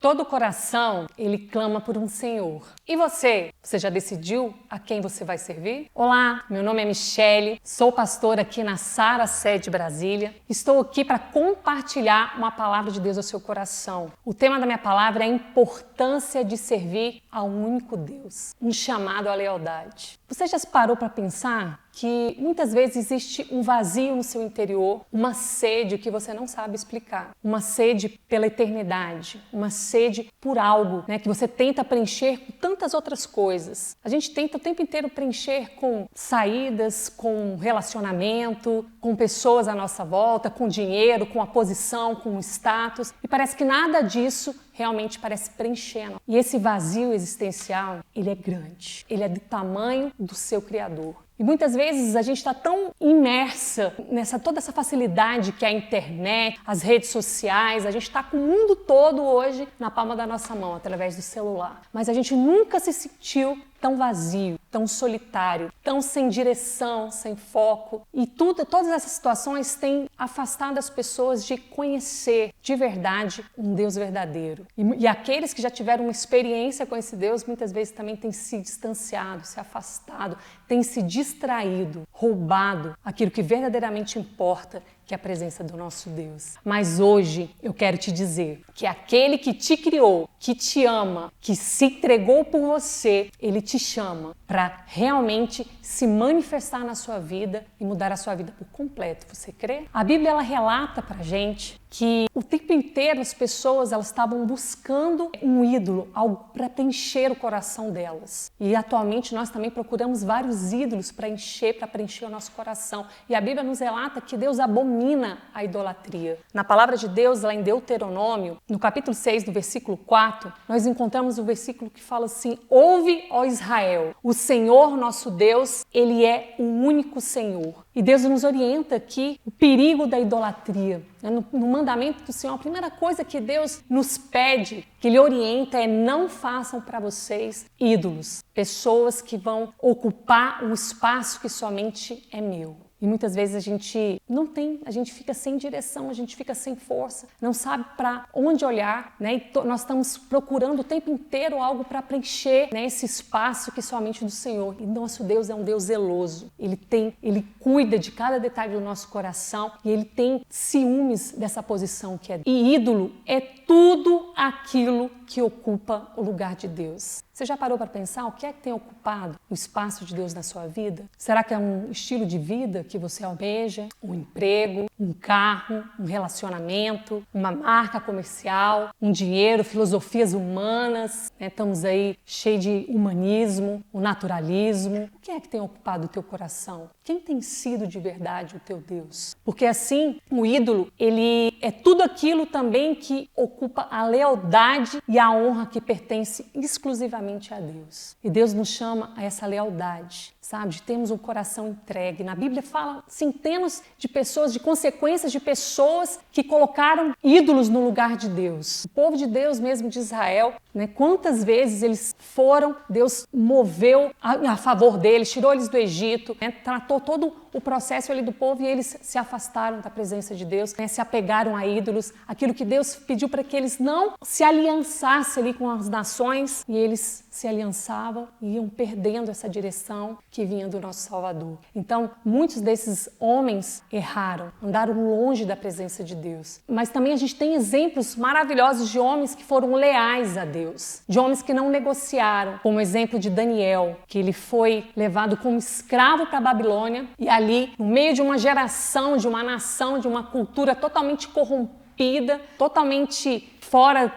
Todo coração, ele clama por um Senhor. E você? Você já decidiu a quem você vai servir? Olá, meu nome é Michele, sou pastora aqui na Sara Sede Brasília. Estou aqui para compartilhar uma palavra de Deus ao seu coração. O tema da minha palavra é a importância de servir ao único Deus, um chamado à lealdade. Você já se parou para pensar que muitas vezes existe um vazio no seu interior, uma sede que você não sabe explicar, uma sede pela eternidade, uma sede por algo, que você tenta preencher com tantas outras coisas. A gente tenta o tempo inteiro preencher com saídas, com relacionamento, com pessoas à nossa volta, com dinheiro, com a posição, com o status, e parece que nada disso realmente parece preencher. E esse vazio existencial, ele é grande, ele é do tamanho do seu Criador. E muitas vezes a gente está tão imersa toda essa facilidade que é a internet, as redes sociais, a gente está com o mundo todo hoje na palma da nossa mão, através do celular. Mas a gente nunca se sentiu tão vazio, tão solitário, tão sem direção, sem foco. E todas essas situações têm afastado as pessoas de conhecer de verdade um Deus verdadeiro. E aqueles que já tiveram uma experiência com esse Deus, muitas vezes também têm se distanciado, se afastado, têm se distraído, roubado aquilo que verdadeiramente importa, que é a presença do nosso Deus. Mas hoje eu quero te dizer que aquele que te criou, que te ama, que se entregou por você, ele te chama para realmente se manifestar na sua vida e mudar a sua vida por completo. Você crê? A Bíblia ela relata pra gente que o tempo inteiro as pessoas elas estavam buscando um ídolo, algo para preencher o coração delas. E atualmente nós também procuramos vários ídolos para preencher o nosso coração. E a Bíblia nos relata que Deus abomina a idolatria. Na palavra de Deus, lá em Deuteronômio, no capítulo 6, do versículo 4, nós encontramos o versículo que fala assim: Ouve, ó Israel, o Senhor nosso Deus, Ele é o único Senhor. E Deus nos orienta aqui o perigo da idolatria. No mandamento do Senhor, a primeira coisa que Deus nos pede, que Ele orienta, é não façam para vocês ídolos, pessoas que vão ocupar um espaço que somente é meu. E muitas vezes a gente não tem, a gente fica sem direção, a gente fica sem força, não sabe para onde olhar, E nós estamos procurando o tempo inteiro algo para preencher, esse espaço que é somente do Senhor. E nosso Deus é um Deus zeloso. Ele cuida de cada detalhe do nosso coração e Ele tem ciúmes dessa posição que é. E ídolo é tudo aquilo que ocupa o lugar de Deus. Você já parou para pensar o que é que tem ocupado o espaço de Deus na sua vida? Será que é um estilo de vida que você almeja? Um emprego, um carro, um relacionamento, uma marca comercial, um dinheiro, filosofias humanas? Estamos aí cheios de humanismo, o naturalismo. O que é que tem ocupado o teu coração? Quem tem sido de verdade o teu Deus? Porque assim, o ídolo, ele é tudo aquilo também que ocupa a lealdade e a honra que pertence exclusivamente a Deus. E Deus nos chama a essa lealdade, sabe? De termos um coração entregue. Na Bíblia fala centenas de pessoas, de consequências de pessoas que colocaram ídolos no lugar de Deus. O povo de Deus mesmo de Israel, quantas vezes eles foram, Deus moveu a favor deles, tirou eles do Egito, tratou todo o processo ali do povo e eles se afastaram da presença de Deus, se apegaram a ídolos, aquilo que Deus pediu para que eles não se aliançassem ali com as nações, e eles se aliançavam e iam perdendo essa direção que vinha do nosso Salvador. Então, muitos desses homens erraram, andaram longe da presença de Deus. Mas também a gente tem exemplos maravilhosos de homens que foram leais a Deus, de homens que não negociaram, como o exemplo de Daniel, que ele foi levado como escravo para a Babilônia e ali, no meio de uma geração, de uma nação, de uma cultura totalmente corrompida, totalmente fora,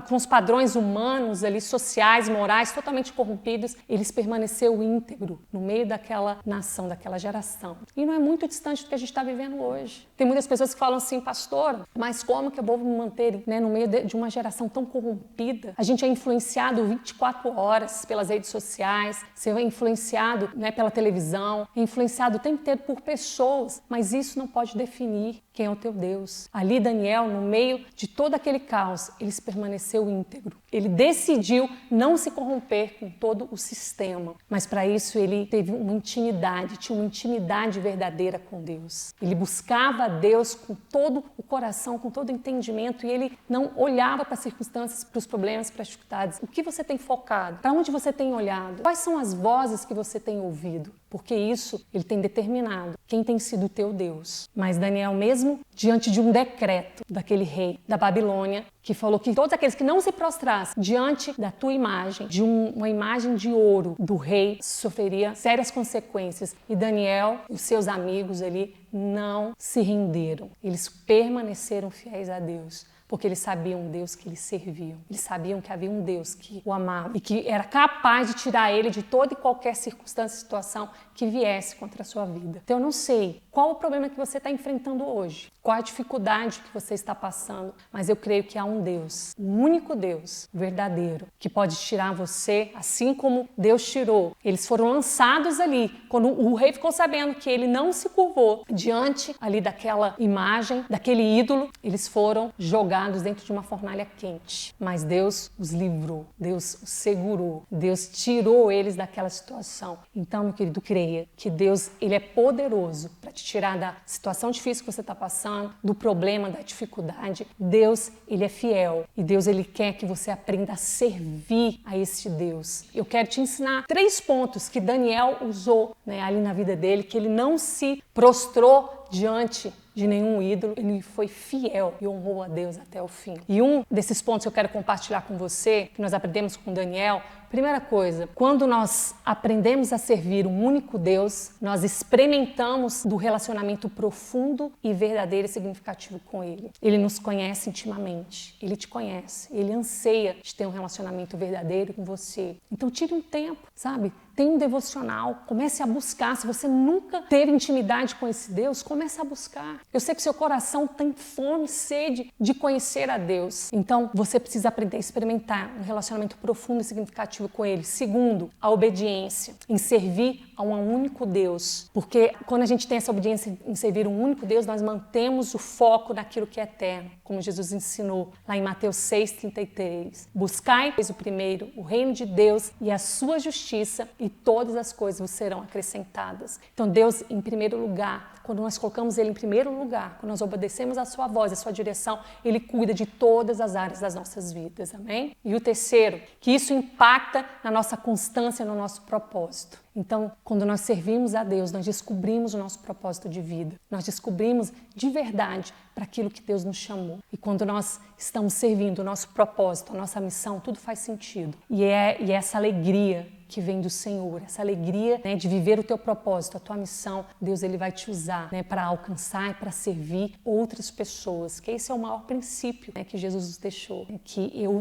com os padrões humanos ali, sociais, morais, totalmente corrompidos, eles permaneceu íntegro no meio daquela nação, daquela geração. E não é muito distante do que a gente está vivendo hoje. Tem muitas pessoas que falam assim: pastor, mas como que eu vou me manter no meio de uma geração tão corrompida? A gente é influenciado 24 horas pelas redes sociais, você é influenciado pela televisão, é influenciado o tempo inteiro por pessoas, mas isso não pode definir quem é o teu Deus. Ali Daniel, no meio de todo aquele caos, ele permaneceu íntegro. Ele decidiu não se corromper com todo o sistema, mas para isso ele teve uma intimidade, tinha uma intimidade verdadeira com Deus. Ele buscava a Deus com todo o coração, com todo o entendimento, e ele não olhava para as circunstâncias, para os problemas, para as dificuldades. O que você tem focado? Para onde você tem olhado? Quais são as vozes que você tem ouvido? Porque isso ele tem determinado quem tem sido o teu Deus. Mas Daniel, mesmo diante de um decreto daquele rei da Babilônia, que falou que todos aqueles que não se prostrassem diante da tua imagem, de uma imagem de ouro do rei, sofreria sérias consequências. E Daniel e os seus amigos ali não se renderam. Eles permaneceram fiéis a Deus. Porque eles sabiam um Deus que eles serviam. Eles sabiam que havia um Deus que o amava e que era capaz de tirar ele de toda e qualquer circunstância e situação que viesse contra a sua vida. Então eu não sei qual o problema que você está enfrentando hoje, qual a dificuldade que você está passando, mas eu creio que há um Deus, um único Deus verdadeiro, que pode tirar você, assim como Deus tirou. Eles foram lançados ali, quando o rei ficou sabendo que ele não se curvou diante ali daquela imagem, daquele ídolo, eles foram jogados dentro de uma fornalha quente. Mas Deus os livrou, Deus os segurou, Deus tirou eles daquela situação. Então, meu querido, creia que Deus, ele é poderoso para te tirar da situação difícil que você está passando, do problema, da dificuldade. Deus, ele é fiel e Deus, ele quer que você aprenda a servir a esse Deus. Eu quero te ensinar 3 pontos que Daniel usou, ali na vida dele, que ele não se prostrou diante de nenhum ídolo, ele foi fiel e honrou a Deus até o fim. E um desses pontos que eu quero compartilhar com você, que nós aprendemos com Daniel, primeira coisa, quando nós aprendemos a servir um único Deus, nós experimentamos do relacionamento profundo e verdadeiro e significativo com Ele. Ele nos conhece intimamente, Ele te conhece, Ele anseia de ter um relacionamento verdadeiro com você. Então tire um tempo, sabe? Tem um devocional, comece a buscar. Se você nunca teve intimidade com esse Deus, comece a buscar. Eu sei que seu coração tem fome, sede de conhecer a Deus. Então, você precisa aprender a experimentar um relacionamento profundo e significativo com Ele. Segundo, a obediência, em servir a um único Deus. Porque quando a gente tem essa obediência em servir um único Deus, nós mantemos o foco naquilo que é eterno, como Jesus ensinou lá em Mateus 6,33. Buscai, pois, o primeiro, o reino de Deus e a sua justiça, e todas as coisas vos serão acrescentadas. Então, Deus, em primeiro lugar, quando nós colocamos Ele em primeiro lugar, quando nós obedecemos a sua voz, a sua direção, Ele cuida de todas as áreas das nossas vidas, amém? E o terceiro, que isso impacta na nossa constância, no nosso propósito. Então, quando nós servimos a Deus, nós descobrimos o nosso propósito de vida. Nós descobrimos de verdade para aquilo que Deus nos chamou. E quando nós estamos servindo o nosso propósito, a nossa missão, tudo faz sentido. E é essa alegria que vem do Senhor, essa alegria, de viver o teu propósito, a tua missão, Deus, Ele vai te usar, para alcançar e para servir outras pessoas, que esse é o maior princípio, que Jesus nos deixou,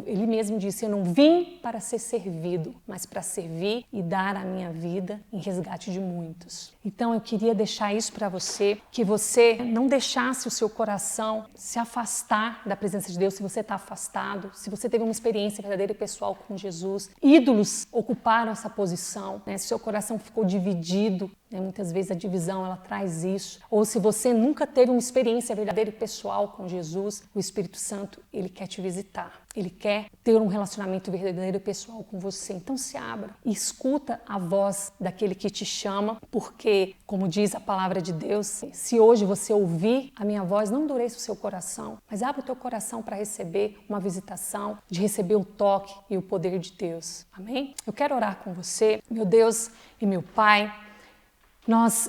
Ele mesmo disse, eu não vim para ser servido, mas para servir e dar a minha vida em resgate de muitos. Então eu queria deixar isso para você, que você não deixasse o seu coração se afastar da presença de Deus, se você está afastado, se você teve uma experiência verdadeira e pessoal com Jesus. Ídolos ocuparam essa posição, se seu coração ficou dividido, muitas vezes a divisão ela traz isso, ou se você nunca teve uma experiência verdadeira e pessoal com Jesus, o Espírito Santo, Ele quer te visitar, Ele quer ter um relacionamento verdadeiro e pessoal com você. Então se abra e escuta a voz daquele que te chama, porque, como diz a palavra de Deus, se hoje você ouvir a minha voz, não endureça o seu coração, mas abra o teu coração para receber uma visitação, de receber o toque e o poder de Deus. Amém? Eu quero orar com você, meu Deus e meu Pai.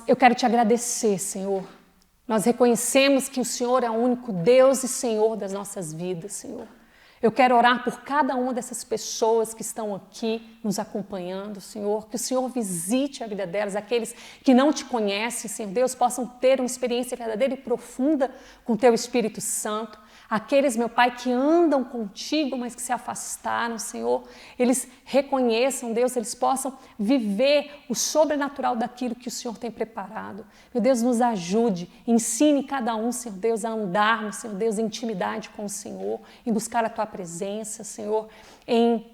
Eu quero te agradecer, Senhor. Nós reconhecemos que o Senhor é o único Deus e Senhor das nossas vidas, Senhor. Eu quero orar por cada uma dessas pessoas que estão aqui nos acompanhando, Senhor, que o Senhor visite a vida delas, aqueles que não te conhecem, Senhor Deus, possam ter uma experiência verdadeira e profunda com o Teu Espírito Santo. Aqueles, meu Pai, que andam contigo, mas que se afastaram, Senhor, eles reconheçam, Deus, eles possam viver o sobrenatural daquilo que o Senhor tem preparado. Meu Deus, nos ajude, ensine cada um, Senhor Deus, a andarmos, Senhor Deus, em intimidade com o Senhor, em buscar a Tua presença, Senhor, em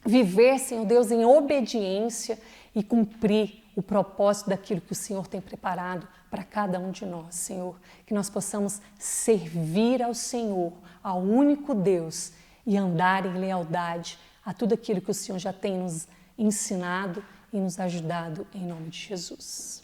viver, Senhor Deus, em obediência e cumprir o propósito daquilo que o Senhor tem preparado para cada um de nós, Senhor. Que nós possamos servir ao Senhor, ao único Deus, e andar em lealdade a tudo aquilo que o Senhor já tem nos ensinado e nos ajudado, em nome de Jesus.